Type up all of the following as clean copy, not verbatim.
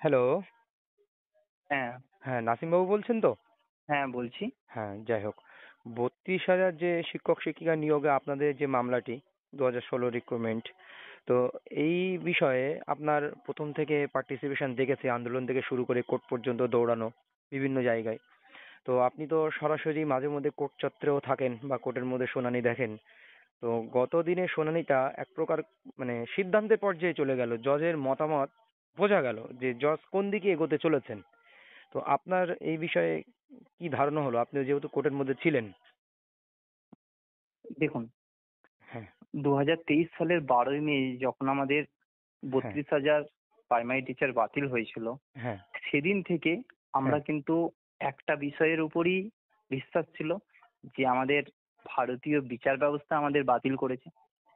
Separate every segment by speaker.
Speaker 1: Hello.
Speaker 2: হ্যাঁ,
Speaker 1: হ্যাঁ, নাসিমবাবু বলছেন তো?
Speaker 2: হ্যাঁ বলছি।
Speaker 1: হ্যাঁ, যাই হোক। ৩২,০০০ যে শিক্ষক শিক্ষিকা নিয়োগে আপনাদের যে মামলাটি ২০১৬ রিক্রুটমেন্ট, তো এই বিষয়ে আপনার প্রথম থেকে পার্টিসিপেশন দেখেছি, আন্দোলন থেকে শুরু করে কোর্ট পর্যন্ত দৌড়ানো বিভিন্ন জায়গায়। তো আপনি তো সরাসরি মাঝে মধ্যে কোর্ট চত্বরেও থাকেন বা কোর্টের মধ্যে শুনানি দেখেন। তো গত দিনের শুনানিটা এক প্রকার মানে সিদ্ধান্তের পর্যায়ে চলে গেল, জজের মতামত বোঝা গেল যে জজ কোন দিকে এগোতে চলেছেন। তো আপনার এই বিষয়ে কি ধারণা হলো, আপনি যেহেতু কোর্টের মধ্যে ছিলেন?
Speaker 2: দেখুন,
Speaker 1: হ্যাঁ।
Speaker 2: ২০২৩ সালের ১২ই মে যখন আমাদের
Speaker 1: হ্যাঁ।
Speaker 2: ৩২,০০০ প্রাইমারি টিচার বাতিল হয়েছিল,
Speaker 1: হ্যাঁ।
Speaker 2: সেদিন থেকে আমরা
Speaker 1: হ্যাঁ।
Speaker 2: কিন্তু একটা বিষয়ের উপরই বিশ্বাস ছিল যে আমাদের ভারতীয় বিচার ব্যবস্থা আমাদের বাতিল করেছে।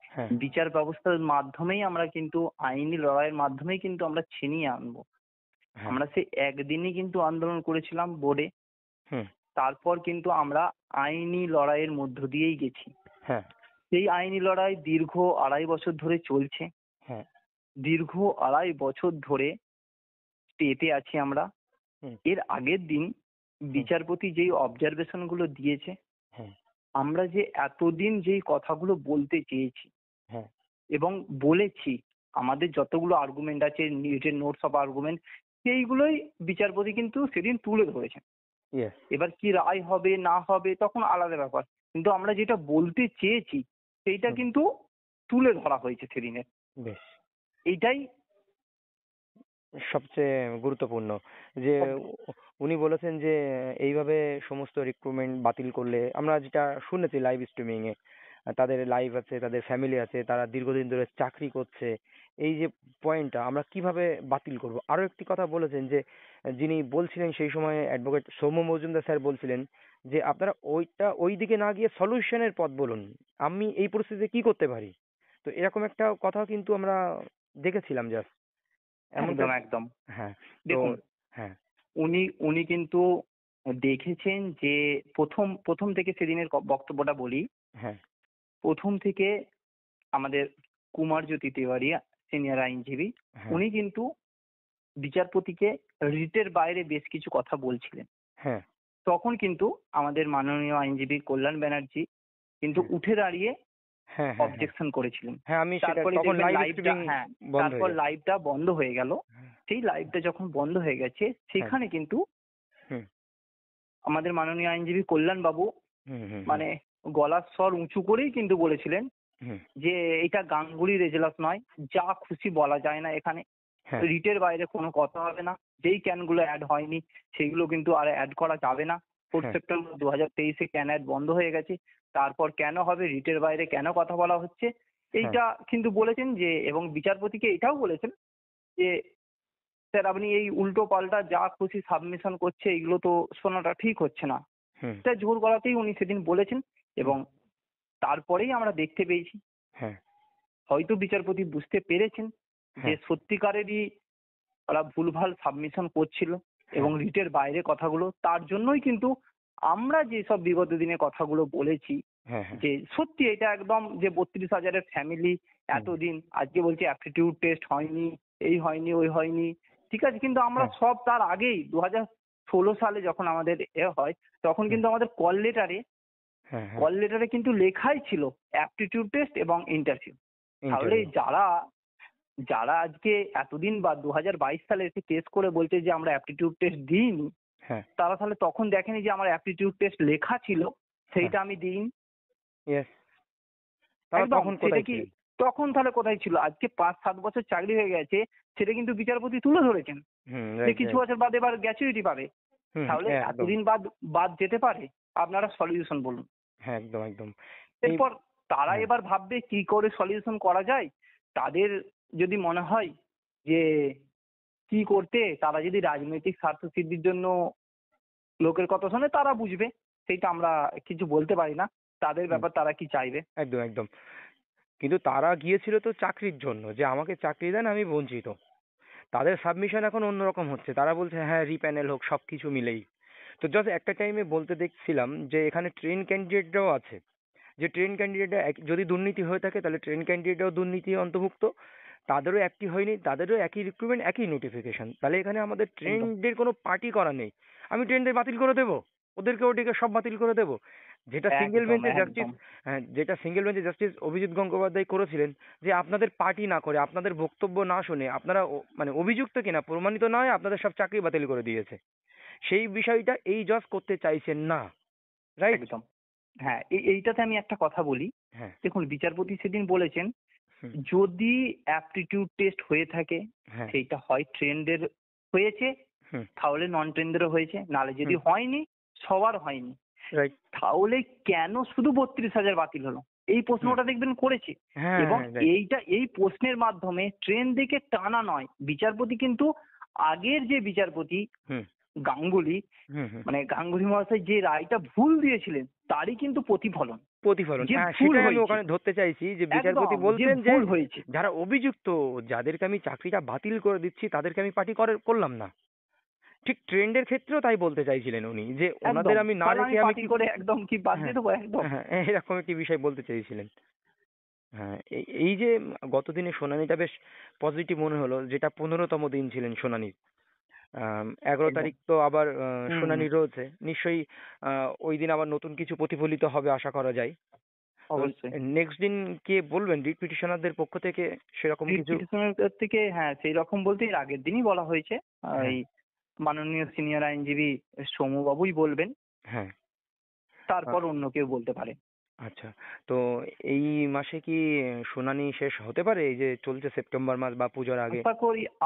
Speaker 1: হ্যাঁ।
Speaker 2: বিচার ব্যবস্থার মাধ্যমেই আমরা কিন্তু আইনি লড়াইয়ের মাধ্যমেই কিন্তু আমরা ছিনিয়ে আনবো।
Speaker 1: হ্যাঁ।
Speaker 2: আমরা সে একদিনই কিন্তু আন্দোলন করেছিলাম বোর্ডে।
Speaker 1: হুম।
Speaker 2: তারপর কিন্তু আমরা আইনি লড়াইয়ের মধ্য দিয়েই গেছি।
Speaker 1: হ্যাঁ।
Speaker 2: সেই আইনি লড়াই দীর্ঘ ২.৫ বছর ধরে চলছে।
Speaker 1: হ্যাঁ।
Speaker 2: দীর্ঘ ২.৫ বছর ধরে স্টেতে আছি আমরা।
Speaker 1: হুম।
Speaker 2: এর আগের দিন
Speaker 1: হুম।
Speaker 2: বিচারপতি যেই অবজারভেশন গুলো দিয়েছে,
Speaker 1: হ্যাঁ।
Speaker 2: আমরা যে এতদিন যেই কথাগুলো বলতে চেয়েছি
Speaker 1: হ্যাঁ।
Speaker 2: এবং বলেছি, আমাদের যতগুলো আর্গুমেন্ট আছে, নিজের নোটস অফ আর্গুমেন্ট, সেইগুলোই বিচারপতি কিন্তু সেদিন তুলে ধরেছেন।
Speaker 1: ইয়েস।
Speaker 2: এবার কি রায় হবে না হবে তখন আলাদা ব্যাপার, কিন্তু আমরা যেটা বলতে চেয়েছি সেইটা
Speaker 1: হুম।
Speaker 2: কিন্তু তুলে ধরা হয়েছে সেদিনে।
Speaker 1: বেশ।
Speaker 2: এইটাই
Speaker 1: সবচেয়ে গুরুত্বপূর্ণ যে উনি বলেছেন যে এইভাবে সমস্ত রিক্রুটমেন্ট বাতিল করলে, আমরা যেটা শুনেছি লাইভ স্ট্রিমিং এ, তাদের লাইভ আছে, তাদের ফ্যামিলি আছে, তারা দীর্ঘদিন ধরে চাকরি করছে, এই যে পয়েন্টটা আমরা কিভাবে বাতিল করব। আরো একটি কথা বলেছেন যে যিনি বলছিলেন সেই সময় অ্যাডভোকেট সৌম্য মজুমদার স্যার বলছিলেন যে আপনারা ওই দিকে না গিয়ে সলিউশনের পথ বলুন, আমি এই পরিস্থিতিতে কি করতে পারি। তো এরকম একটা কথা কিন্তু আমরা দেখেছিলাম জাস্ট এমনটা।
Speaker 2: একদম একদম।
Speaker 1: হ্যাঁ। তো
Speaker 2: দেখুন,
Speaker 1: হ্যাঁ।
Speaker 2: উনি উনি কিন্তু দেখেছেন যে প্রথম প্রথম থেকে সেদিনের বক্তব্যটা বলি।
Speaker 1: হ্যাঁ।
Speaker 2: প্রথম থেকে আমাদের কুমারজ্যোতি তিওয়ারি, সিনিয়র আইনজীবী,
Speaker 1: হ্যাঁ।
Speaker 2: উনি কিন্তু বিচারপতিকে রিটের বাইরে বেশ কিছু কথা বলছিলেন।
Speaker 1: হ্যাঁ।
Speaker 2: তখন কিন্তু আমাদের মাননীয় আইনজীবী কল্যাণ ব্যানার্জি কিন্তু
Speaker 1: হ্যাঁ।
Speaker 2: উঠে দাঁড়িয়ে
Speaker 1: হ্যাঁ। হ্যাঁ। হ্যাঁ।
Speaker 2: অবজেকশন করেছিলেন।
Speaker 1: হ্যাঁ, আমি সেটা
Speaker 2: তারপরে
Speaker 1: তখন
Speaker 2: দেখবেন
Speaker 1: লাইভ
Speaker 2: লাইভটা,
Speaker 1: স্ট্রিমিং
Speaker 2: হ্যাঁ,
Speaker 1: বন্ধ
Speaker 2: তারপর
Speaker 1: হয়ে যায়।
Speaker 2: লাইভটা বন্ধ হয়ে গেল।
Speaker 1: হ্যাঁ।
Speaker 2: সেই লাইভটা যখন বন্ধ হয়ে গেছে,
Speaker 1: হ্যাঁ।
Speaker 2: সেখানে কিন্তু
Speaker 1: হুম।
Speaker 2: আমাদের মাননীয় আইনজীবী কল্যাণ বাবু
Speaker 1: হুম। হুম। হুম।
Speaker 2: মানে গলার স্বর উঁচু করেই কিন্তু বলেছিলেন
Speaker 1: হুম।
Speaker 2: যে এটা গাঙ্গুলির এজলাস নয়, যা খুশি বলা যায় না এখানে,
Speaker 1: হ্যাঁ।
Speaker 2: রিটের বাইরে কোনো কথা হবে না। যেই ক্যানগুলো অ্যাড হয়নি সেগুলো কিন্তু আর অ্যাড করা যাবে না। 4
Speaker 1: হ্যাঁ।
Speaker 2: সেপ্টেম্বর ২০২৩-এ ক্যান অ্যাড বন্ধ হয়ে গেছে। তারপর কেন হবে, রিটের বাইরে কেন কথা বলা হচ্ছে,
Speaker 1: হ্যাঁ।
Speaker 2: এইটা কিন্তু বলেছেন যে, এবং বিচারপতিকে এটাও বলেছেন যে স্যার আপনি এই উল্টো পাল্টা যা খুশি সাবমিশন করছে, এগুলো তো শোনাটা ঠিক হচ্ছে না।
Speaker 1: হুম।
Speaker 2: এটা জোর গলাতেই উনি সেদিন বলেছেন।
Speaker 1: হুম।
Speaker 2: এবং তারপরেই আমরা দেখতে পেয়েছি,
Speaker 1: হ্যাঁ।
Speaker 2: হয়তো বিচারপতি বুঝতে পেরেছেন যে
Speaker 1: হ্যাঁ।
Speaker 2: সত্যিকারেরই ওরা ভুলভাল সাবমিশন করছিল এবং
Speaker 1: হ্যাঁ।
Speaker 2: রিটের বাইরে কথাগুলো, তার জন্যই কিন্তু আমরা যেসব বিগত দিনে কথাগুলো বলেছি
Speaker 1: হ্যাঁ। হ্যাঁ।
Speaker 2: যে সত্যি এটা একদম, যে ৩২,০০০-এর ফ্যামিলি
Speaker 1: হুম।
Speaker 2: এতদিন আজকে বলছে অ্যাপটিটিউড টেস্ট হয়নি, এই হয়নি ওই হয়নি, ঠিক আছে, কিন্তু আমরা
Speaker 1: হ্যাঁ।
Speaker 2: সব তার আগেই ২০১৬ সালে যখন আমাদের হয়, তখন
Speaker 1: হুম।
Speaker 2: কিন্তু আমাদের
Speaker 1: হ্যাঁ। হ্যাঁ।
Speaker 2: কল লেটারে কিন্তু লেখাই ছিল অ্যাপটিটিউড টেস্ট এবং ইন্টারভিউ। তাহলে
Speaker 1: ইন্টারভিউ।
Speaker 2: যারা যারা আজকে এতদিন বা ২০২২ সালে এসে কেস করে বলছে যে আমরা অ্যাপটিটিউড টেস্ট দিইনি,
Speaker 1: হ্যাঁ।
Speaker 2: তারা তাহলে তখন দেখেনি যে আমার অ্যাপটিটিউড টেস্ট লেখা ছিল,
Speaker 1: হ্যাঁ।
Speaker 2: সেইটা আমি দিইনি।
Speaker 1: ইয়েস। তারা
Speaker 2: একদম,
Speaker 1: তখন
Speaker 2: সেটা
Speaker 1: কোথায়
Speaker 2: কি
Speaker 1: ছিলেন?
Speaker 2: তখন তাহলে কোথায় ছিল? আজকে ৫-৭ বছর চাকরি হয়ে গেছে, সেটা কিন্তু বিচারপতি তুলে ধরেছেন
Speaker 1: হুম।
Speaker 2: যে
Speaker 1: রাইট,
Speaker 2: কিছু
Speaker 1: রাইট।
Speaker 2: বছর বাদে এবার গ্র্যাচুইটি পাবে।
Speaker 1: হুম। হুম।
Speaker 2: তাহলে
Speaker 1: একদম।
Speaker 2: এতদিন বাদ বাদ যেতে পারে? আপনারা সলিউশন বলুন।
Speaker 1: হ্যাঁ, একদম, একদম। এই
Speaker 2: এরপর তারা
Speaker 1: হ্যাঁ।
Speaker 2: এবার ভাববে কি করে সলিউশন করা যায়। তাদের যদি মনে হয় যে কি করতে, তারা যদি রাজনৈতিক স্বার্থ সিদ্ধির জন্য লোকের কথা শোনে, তারা বুঝবে। সেইটা আমরা কিছু বলতে পারি না। তাদের
Speaker 1: হুম।
Speaker 2: ব্যাপার, তারা কি চাইবে।
Speaker 1: একদম, একদম। কিন্তু তারা গিয়েছিল তো চাকরির জন্য, যে আমাকে চাকরি দেন, আমি বঞ্চিত। তাদের সাবমিশন এখন অন্যরকম হচ্ছে, তারা বলছে হ্যাঁ রিপ্যানেল হোক, সবকিছু মিলেই। তো জাস্ট একটা টাইমে বলতে দেখছিলাম যে এখানে ট্রেন ক্যান্ডিডেটরাও আছে, যে ট্রেন ক্যান্ডিডেট যদি দুর্নীতি হয়ে থাকে তাহলে ট্রেন ক্যান্ডিডেটও দুর্নীতি অন্তর্ভুক্ত। তাদেরও একটি হয়নি, তাদেরও একই রিক্রুটমেন্ট, একই নোটিফিকেশন। তাহলে এখানে আমাদের
Speaker 2: একদম
Speaker 1: ট্রেন্ডের কোনো পার্টি করা নেই। আমি ট্রেন্ডে বাতিল করে দেবো, ওদেরকে ওটিকে সব বাতিল করে দেবো। যেটা সিঙ্গেল
Speaker 2: একদম
Speaker 1: বেঞ্চে জাস্টিস,
Speaker 2: একদম
Speaker 1: হ্যাঁ, যেটা সিঙ্গেল বেঞ্চে জাস্টিস অভিজিৎ গঙ্গোপাধ্যায় করেছিলেন, যে আপনাদের পার্টি না করে, আপনাদের বক্তব্য না শুনে, আপনারা মানে অভিযুক্ত কিনা প্রমাণিত না হয় আপনাদের সব চাকরি বাতিল করে দিয়েছে। সেই বিষয়টা এই জজ করতে চাইছেন না, রাইট?
Speaker 2: একদম। হ্যাঁ, এইটাতে আমি একটা কথা বলি।
Speaker 1: হ্যাঁ।
Speaker 2: দেখুন, বিচারপতি সেদিন বলেছেন,
Speaker 1: হুম।
Speaker 2: যদি অ্যাপটিটিউড টেস্ট হয়ে থাকে,
Speaker 1: হ্যাঁ।
Speaker 2: সেইটা হয় ট্রেন্ডের হয়েছে,
Speaker 1: হুম।
Speaker 2: তাহলে নন ট্রেন্ডেরও হয়েছে, নাহলে যদি
Speaker 1: হুম।
Speaker 2: হয়নি, সবার হয়নি,
Speaker 1: রাইট।
Speaker 2: তাহলে কেন শুধু 32,000 বাতিল হলো? এই
Speaker 1: হুম।
Speaker 2: প্রশ্নটা দেখবেন করেছে।
Speaker 1: হ্যাঁ,
Speaker 2: এবং
Speaker 1: হ্যাঁ, রাইট।
Speaker 2: এই প্রশ্নের মাধ্যমে ট্রেন্ড দেখে টানা নয়, বিচারপতি কিন্তু আগের যে বিচারপতি
Speaker 1: হুম।
Speaker 2: গাঙ্গুলি,
Speaker 1: হুম। হুম।
Speaker 2: মানে গাঙ্গুলি মহাশয় যে রায়টা ভুল দিয়েছিলেন, তারই কিন্তু প্রতিফলন,
Speaker 1: প্রতিফলন,
Speaker 2: যে
Speaker 1: হ্যাঁ,
Speaker 2: ভুল
Speaker 1: সেটাই আমি
Speaker 2: হয়েছে।
Speaker 1: ওখানে ধরতে চাইছি, যে বিচারপতি
Speaker 2: একদম, যে
Speaker 1: বলছেন যে
Speaker 2: ভুল হয়েছে।
Speaker 1: যারা অভিযুক্ত, যাদেরকে আমি চাকরিটা বাতিল করে দিচ্ছি, তাদেরকে আমি পার্টি করলাম না। ঠিক ট্রেন্ডের ক্ষেত্রেও তাই বলতে চাইছিলেন উনি, যে
Speaker 2: একদম,
Speaker 1: ওনাদের আমি না
Speaker 2: তাহলে আমি
Speaker 1: রেখে আমি
Speaker 2: পার্টি
Speaker 1: কি।
Speaker 2: করে একদম কি বাদ
Speaker 1: হ্যাঁ,
Speaker 2: দিয়ে দেবো? একদম।
Speaker 1: হ্যাঁ, এরকম একটি বিষয় বলতে চেয়েছিলেন। হ্যাঁ, এই এই যে গতদিনে শুনানিটা বেশ পজিটিভ মনে হলো, যেটা 15তম দিন ছিলেন শুনানির। 11
Speaker 2: একদম।
Speaker 1: তারিখ তো আবার
Speaker 2: হুম হুম,
Speaker 1: শুনানি রয়েছে নিশ্চয়ই। ওই দিন আবার নতুন কিছু প্রতিফলিত হবে আশা করা যায়। তো
Speaker 2: অবশ্যই।
Speaker 1: নেক্সট দিন কে বলবেন রিট পিটিশনারদের পক্ষ থেকে সেরকম
Speaker 2: রিট
Speaker 1: কিছু?
Speaker 2: পিটিশনের থেকে, হ্যাঁ, সেই রকম বলতে এর আগের দিনই বলা হয়েছে।
Speaker 1: হ্যাঁ।
Speaker 2: এই মাননীয় সিনিয়র আইনজীবী সৌম্যবাবুই বলবেন,
Speaker 1: হ্যাঁ।
Speaker 2: তারপর অন্য কেউ বলতে পারে।
Speaker 1: আচ্ছা। তো এই মাসে কি শুনানি শেষ হতে পারে, এই যে চলছে সেপ্টেম্বর মাস বা পুজোর আগে?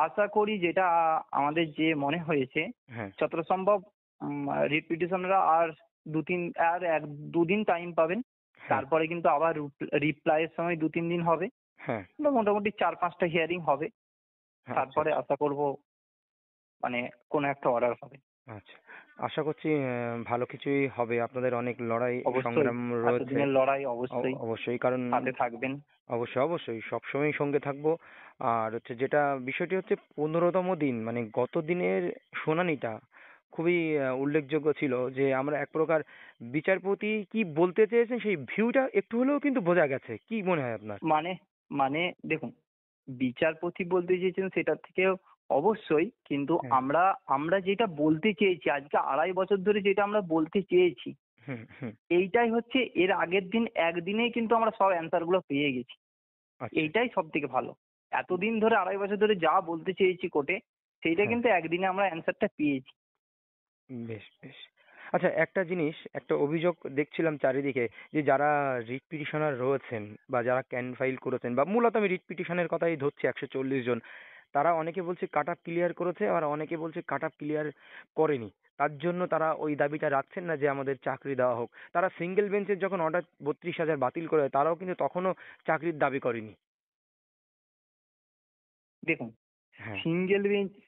Speaker 2: আশা করি যেটা আমাদের যে মনে হয়েছে,
Speaker 1: হ্যাঁ।
Speaker 2: যতটা সম্ভব রিট পিটিশনাররা আর আর 1-2 দিন টাইম পাবেন।
Speaker 1: হ্যাঁ।
Speaker 2: তারপরে কিন্তু আবার রিপ্লাইয়ের সময় 2-3 দিন হবে।
Speaker 1: হ্যাঁ।
Speaker 2: বা মোটামুটি 4-5টা হিয়ারিং হবে।
Speaker 1: হ্যাঁ, আচ্ছা,
Speaker 2: তারপরে
Speaker 1: আচ্ছা।
Speaker 2: আশা করব মানে কোনো একটা অর্ডার হবে।
Speaker 1: আচ্ছা। আশা করছি ভালো কিছুই হবে। আপনাদের অনেক লড়াই
Speaker 2: অবশ্যই,
Speaker 1: সংগ্রাম রয়েছে।
Speaker 2: এতদিনের লড়াই অবশ্যই
Speaker 1: অবশ্যই, কারণ
Speaker 2: সাথে থাকবেন।
Speaker 1: অবশ্যই, অবশ্যই সবসময়ই সঙ্গে থাকবো। আর হচ্ছে যেটা বিষয়টি হচ্ছে 15তম দিন, মানে গত দিনের শুনানিটা খুবই উল্লেখযোগ্য ছিল, যে আমরা এক প্রকার বিচারপতি কি বলতে চেয়েছেন সেই ভিউটা একটু হলেও কিন্তু বোঝা গেছে। কি মনে হয় আপনার?
Speaker 2: মানে মানে দেখুন, বিচারপতি বলতে চেয়েছেন সেটার থেকেও অবশ্যই, কিন্তু
Speaker 1: হ্যাঁ।
Speaker 2: আমরা আমরা যেটা বলতে চেয়েছি, আজকে 2.5 বছর ধরে যেটা আমরা বলতে চেয়েছি,
Speaker 1: হুম। হুম।
Speaker 2: এইটাই হচ্ছে এর আগের দিন একদিনেই কিন্তু আমরা সব অ্যান্সার গুলো পেয়ে গেছি।
Speaker 1: আচ্ছা।
Speaker 2: এইটাই সব থেকে ভালো। এতদিন ধরে 2.5 বছর ধরে যা বলতে চেয়েছি কোর্টে, সেইটা
Speaker 1: হ্যাঁ।
Speaker 2: কিন্তু একদিনে আমরা অ্যান্সারটা পেয়েছি।
Speaker 1: বেশ, বেশ। আচ্ছা, একটা জিনিস, একটা অভিযোগ দেখছিলাম চারিদিকে, যে যারা রিট পিটিশনার রয়েছেন বা যারা ক্যান ফাইল করেছেন, বা মূলত আমি রিট পিটিশনের কথাই ধরছি, 140 জন, তারা অনেকে বলছে কাট আপ ক্লিয়ার করেছে, আর অনেকে বলছে কাট আপ ক্লিয়ার করেনি। তার জন্য তারা ওই দাবিটা রাখছেন না যে আমাদের চাকরি দেওয়া হোক। তারা সিঙ্গেল বেঞ্চের যখন অর্ডার 32,000 বাতিল করে, তারাও কিন্তু তখনও চাকরির দাবি করেনি।
Speaker 2: দেখুন,
Speaker 1: হ্যাঁ।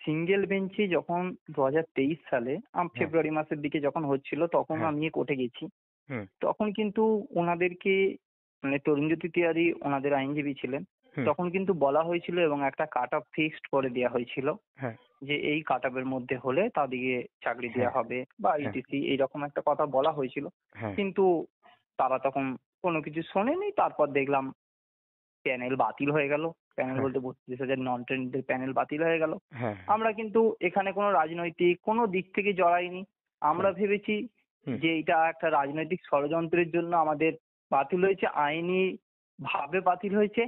Speaker 2: সিঙ্গেল বেঞ্চে যখন 2023 সালে
Speaker 1: হ্যাঁ।
Speaker 2: ফেব্রুয়ারি মাসের দিকে যখন হচ্ছিল, তখন
Speaker 1: হ্যাঁ।
Speaker 2: আমি কোর্টে গেছি।
Speaker 1: হুম।
Speaker 2: তখন কিন্তু ওনাদেরকে, মানে তরুণজ্যোতি তিওয়ারি ওনাদের আইনজীবী ছিলেন,
Speaker 1: হুম।
Speaker 2: তখন কিন্তু বলা হয়েছিল এবং একটা কাট অফ ফিক্সড করে দেওয়া হয়েছিল
Speaker 1: হ্যাঁ।
Speaker 2: যে এই কাট অফের মধ্যে হলে তাদেরকে চাকরি
Speaker 1: হ্যাঁ।
Speaker 2: দেওয়া হবে বা
Speaker 1: হ্যাঁ।
Speaker 2: ইটিসি, এইরকম একটা কথা বলা হয়েছিল।
Speaker 1: হ্যাঁ।
Speaker 2: কিন্তু তারা তখন কোনো কিছু শোনেনি। তারপর দেখলাম প্যানেল বাতিল হয়ে গেল। প্যানেল
Speaker 1: হ্যাঁ।
Speaker 2: বলতে 32,000 নন ট্রেন্ডদের প্যানেল বাতিল হয়ে গেল।
Speaker 1: হ্যাঁ।
Speaker 2: আমরা কিন্তু এখানে কোনো রাজনৈতিক কোনো দিক থেকে জড়াইনি। আমরা
Speaker 1: হ্যাঁ।
Speaker 2: ভেবেছি
Speaker 1: হুম।
Speaker 2: যে এটা একটা রাজনৈতিক ষড়যন্ত্রের জন্য আমাদের বাতিল হয়েছে, আইনি ভাবে বাতিল হয়েছে।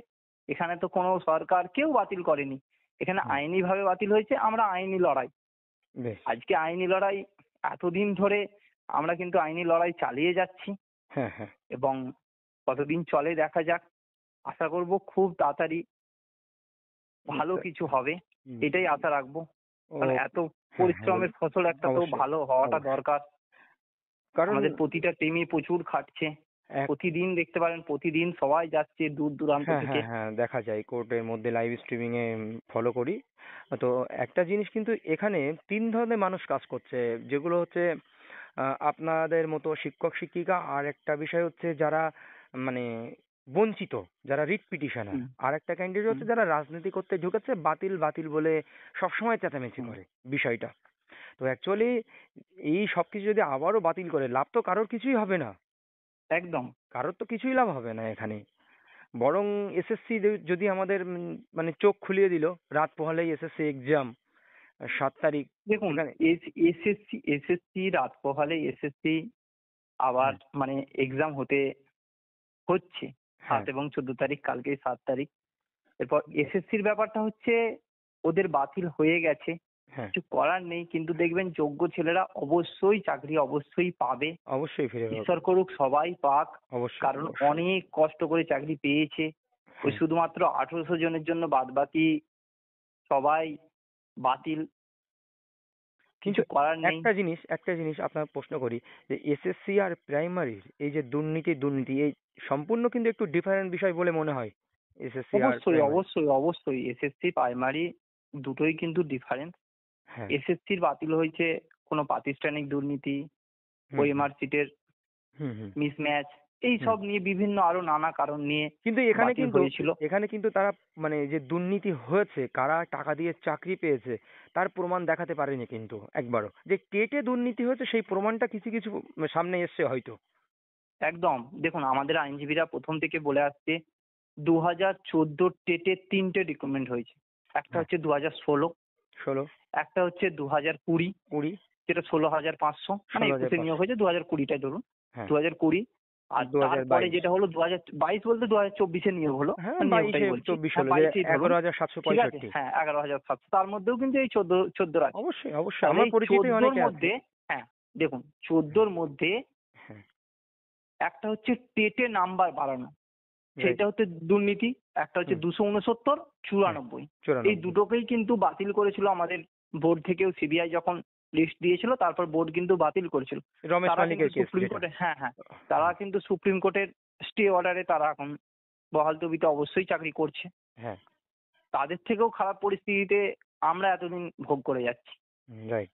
Speaker 2: এখানে তো কোনো সরকার কেউ বাতিল করেনি। এখানে
Speaker 1: হুম।
Speaker 2: আইনি ভাবে বাতিল হয়েছে। আমরা আইনি লড়াই,
Speaker 1: বেশ।
Speaker 2: আজকে আইনি লড়াই এতদিন ধরে আমরা কিন্তু আইনি লড়াই চালিয়ে যাচ্ছি
Speaker 1: হ্যাঁ। হ্যাঁ।
Speaker 2: এবং কতদিন চলে দেখা যাক। আশা করব খুব তাড়াতাড়ি ভালো
Speaker 1: বুঝতে।
Speaker 2: কিছু হবে,
Speaker 1: হুম।
Speaker 2: এটাই আশা রাখবো।
Speaker 1: ও।
Speaker 2: কারণ এত
Speaker 1: হ্যাঁ, হ্যাঁ,
Speaker 2: পরিশ্রমের ফসল একটা তো
Speaker 1: অবশ্যই,
Speaker 2: ভালো হওয়াটা
Speaker 1: অবশ্যই।
Speaker 2: দরকার।
Speaker 1: কারণ
Speaker 2: আমাদের প্রতিটা টিমই প্রচুর খাটছে।
Speaker 1: এক।
Speaker 2: প্রতিদিন দেখতে পারেন, প্রতিদিন সবাই যাচ্ছে দূর দূরান্ত
Speaker 1: হ্যাঁ,
Speaker 2: থেকে।
Speaker 1: হ্যাঁ, হ্যাঁ, দেখা যায় কোর্টের মধ্যে লাইভ স্ট্রিমিং এ ফলো করি। তো একটা জিনিস কিন্তু এখানে ৩ ধরনের মানুষ কাজ করছে, যেগুলো হচ্ছে আপনাদের মতো শিক্ষক শিক্ষিকা, আর একটা বিষয় হচ্ছে যারা মানে বঞ্চিত, যারা রিট পিটিশনার,
Speaker 2: হুম
Speaker 1: আর একটা ক্যান্ডিডেট
Speaker 2: হুম
Speaker 1: হচ্ছে যারা রাজনীতি করতে ঢুকেছে, বাতিল বাতিল বলে সবসময় চেঁচামেচি
Speaker 2: হুম,
Speaker 1: করে বিষয়টা। তো অ্যাকচুয়ালি এই সবকিছু যদি আবারও বাতিল করে, লাভ তো কারোর কিছুই হবে না।
Speaker 2: একদম।
Speaker 1: কারোর তো কিছুই লাভ হবে না এখানে। বরং এসএসসি যদি আমাদের মানে চোখ খুলিয়ে দিল, রাত পোহালেই এসএসসি এক্সাম 7 তারিখ।
Speaker 2: দেখুন,
Speaker 1: এখানে
Speaker 2: এসএসসি রাত পোহালে এসএসসি আবার
Speaker 1: হ্যাঁ
Speaker 2: মানে এক্সাম হতে হচ্ছে
Speaker 1: হ্যাঁ
Speaker 2: 7 এবং 14 তারিখ, কালকেই 7 তারিখ। এরপর এসএসসির ব্যাপারটা হচ্ছে ওদের বাতিল হয়ে গেছে,
Speaker 1: হ্যাঁ
Speaker 2: কিছু করার নেই, কিন্তু দেখবেন যোগ্য ছেলেরা অবশ্যই চাকরি অবশ্যই পাবে।
Speaker 1: অবশ্যই ফিরে পাবো।
Speaker 2: ঈশ্বর করুক সবাই পাক,
Speaker 1: অবশ্যই
Speaker 2: কারণ
Speaker 1: অবশ্যই।
Speaker 2: অনেক কষ্ট করে চাকরি পেয়েছে। ওই
Speaker 1: হ্যাঁ
Speaker 2: শুধুমাত্র 1800 জনের জন্য বাদবাকি সবাই বাতিল,
Speaker 1: কিন্তু
Speaker 2: কিছু করার নেই।
Speaker 1: একটা জিনিস আপনার প্রশ্ন করি, যে এসএসসি আর প্রাইমারির এই যে দুর্নীতি এই সম্পূর্ণ কিন্তু একটু ডিফারেন্ট বিষয় বলে মনে হয়, এসএসসি আর
Speaker 2: অবশ্যই
Speaker 1: প্রাইমারি।
Speaker 2: অবশ্যই অবশ্যই এসএসসি প্রাইমারি দুটোই কিন্তু ডিফারেন্স।
Speaker 1: হ্যাঁ
Speaker 2: এসএসসির বাতিল হয়েছে কোনো প্রাতিষ্ঠানিক দুর্নীতি,
Speaker 1: হুম হুম
Speaker 2: ওএমআর সিটের
Speaker 1: হুম হুম
Speaker 2: মিসম্যাচ,
Speaker 1: হুম।
Speaker 2: এইসব নিয়ে বিভিন্ন আরো নানা কারণ নিয়ে
Speaker 1: কিন্তু এখানে
Speaker 2: বাতিল
Speaker 1: কিন্তু
Speaker 2: হয়েছিল।
Speaker 1: এখানে কিন্তু তারা মানে যে দুর্নীতি হয়েছে, কারা টাকা দিয়ে চাকরি পেয়েছে তার প্রমাণ দেখাতে পারেনি কিন্তু একবারও। যে টেটে দুর্নীতি হয়েছে সেই প্রমাণটা কিছু কিছু সামনে এসছে হয়তো।
Speaker 2: একদম, দেখুন আমাদের আইনজীবীরা প্রথম থেকে বলে আসছে 2014 টেটে 3টে রিক্রুটমেন্ট হয়েছে। একটা
Speaker 1: হ্যাঁ,
Speaker 2: হচ্ছে 2016,
Speaker 1: 16,
Speaker 2: একটা হচ্ছে 2020,
Speaker 1: 20,
Speaker 2: যেটা 16,500, মানে 21-এ
Speaker 1: 16,500।
Speaker 2: নিয়োগ হয়েছে, 2020টাই ধরুন,
Speaker 1: হ্যাঁ,
Speaker 2: 2020। আর তারপরে
Speaker 1: 2022।
Speaker 2: যেটা হলো 2022 বলতে 2024-এ নিয়োগ হলো,
Speaker 1: হ্যাঁ,
Speaker 2: মানে নিয়োগটাই
Speaker 1: 22-এ
Speaker 2: বলছি,
Speaker 1: 24
Speaker 2: হ্যাঁ
Speaker 1: হলো যে
Speaker 2: 22-এই ধরুন। ঠিক আছে,
Speaker 1: 11,765।
Speaker 2: হ্যাঁ 11,700, তার মধ্যেও কিন্তু এই 14 আছে।
Speaker 1: অবশ্যই অবশ্যই,
Speaker 2: তাহলে
Speaker 1: আমার
Speaker 2: এই
Speaker 1: পরিচিতই
Speaker 2: 14-র
Speaker 1: অনেকে আছে।
Speaker 2: মধ্যে, হ্যাঁ দেখুন 14-র মধ্যে
Speaker 1: হ্যাঁ,
Speaker 2: একটা হচ্ছে টেটে নাম্বার বাড়ানো,
Speaker 1: রাইট।
Speaker 2: সেইটা হচ্ছে দুর্নীতি। একটা হচ্ছে
Speaker 1: হুম,
Speaker 2: 269,
Speaker 1: হ্যাঁ,
Speaker 2: 94, এই
Speaker 1: 94।
Speaker 2: দুটোকেই কিন্তু বাতিল করেছিল আমাদের বোর্ড থেকেও। সিবিআই যখন লিস্ট দিয়েছিল তারপর বোর্ড কিন্তু বাতিল করেছিল।
Speaker 1: রমেশ
Speaker 2: তারা কিন্তু
Speaker 1: মালিকের কেস
Speaker 2: সুপ্রিম
Speaker 1: যেটা।
Speaker 2: কোর্টে, হ্যাঁ হ্যাঁ, তারা কিন্তু সুপ্রিম কোর্টের স্টে অর্ডারে তারা এখন বহাল তবিতে অবশ্যই চাকরি করছে।
Speaker 1: হ্যাঁ,
Speaker 2: তাদের থেকেও খারাপ পরিস্থিতিতে আমরা এতদিন ভোগ করে যাচ্ছি।
Speaker 1: রাইট।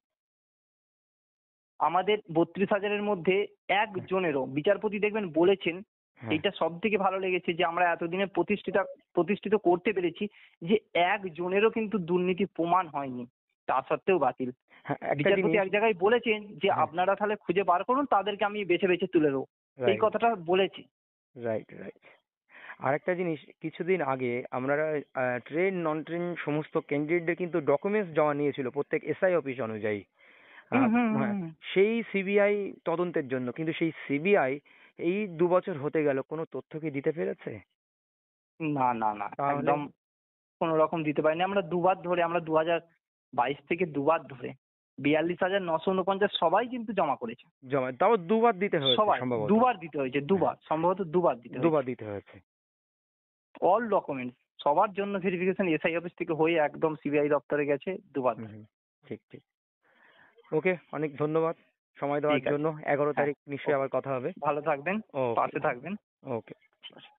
Speaker 2: আমাদের 32,000-এর মধ্যে একজনেরও বিচারপতি দেখবেন বলেছেন,
Speaker 1: হ্যাঁ
Speaker 2: এইটা সব থেকে ভালো লেগেছে যে আমরা এতদিনে প্রতিষ্ঠিত করতে পেরেছি যে একজনেরও কিন্তু দুর্নীতি প্রমাণ হয়নি, তা সত্ত্বেও বাতিল।
Speaker 1: হ্যাঁ, একটা
Speaker 2: বিচারপতি
Speaker 1: জিনিস।
Speaker 2: এক জায়গায় বলেছেন যে
Speaker 1: হ্যাঁ,
Speaker 2: আপনারা তাহলে খুঁজে বার করুন, তাদেরকে আমি বেছে বেছে তুলে দেবো, এই
Speaker 1: রাইট
Speaker 2: কথাটা বলেছে।
Speaker 1: Right right. আরেকটা জিনিস, কিছুদিন আগে আমরা ট্রেন নন ট্রেন সমস্ত ক্যান্ডিডেটদের কিন্তু ডকুমেন্টস জমা নিয়েছিল প্রত্যেক এসআই অফিস অনুযায়ী।
Speaker 2: হুম হুম
Speaker 1: হ্যাঁ,
Speaker 2: হুম হুম।
Speaker 1: সেই সিবিআই তদন্তের জন্য, কিন্তু সেই সিবিআই এই 2 বছর হতে গেল কোনো তথ্য কি দিতে পেরেছে?
Speaker 2: না না না,
Speaker 1: তাহলে
Speaker 2: একদম কোনো রকম দিতে পারিনি। আমরা দুবার ধরে, আমরা 2022 থেকে দুবার ধরে 42,949 সবাই কিন্তু জমা করেছে।
Speaker 1: জমা, তাও 2বার দিতে হয়েছে
Speaker 2: সবাই
Speaker 1: সম্ভবত।
Speaker 2: দুবার দিতে হয়েছে,
Speaker 1: হ্যাঁ,
Speaker 2: দুবার, সম্ভবত দুবার দিতে হয়েছে।
Speaker 1: 2বার দিতে হয়েছে।
Speaker 2: অল ডকুমেন্টস সবার জন্য ভেরিফিকেশন এসআই অফিস থেকে হয়ে একদম সিবিআই দপ্তরে গেছে দুবার
Speaker 1: হুম
Speaker 2: ধরে।
Speaker 1: হুম, ঠিক ঠিক। ওকে, অনেক ধন্যবাদ সময়
Speaker 2: ঠিক
Speaker 1: দেওয়ার
Speaker 2: আছে,
Speaker 1: জন্য। 11
Speaker 2: হ্যাঁ,
Speaker 1: তারিখ নিশ্চয়ই
Speaker 2: ওকে,
Speaker 1: আবার কথা হবে।
Speaker 2: ভালো থাকবেন,
Speaker 1: ওকে
Speaker 2: পাশে থাকবেন।
Speaker 1: ওকে।
Speaker 2: ঠিক আছে।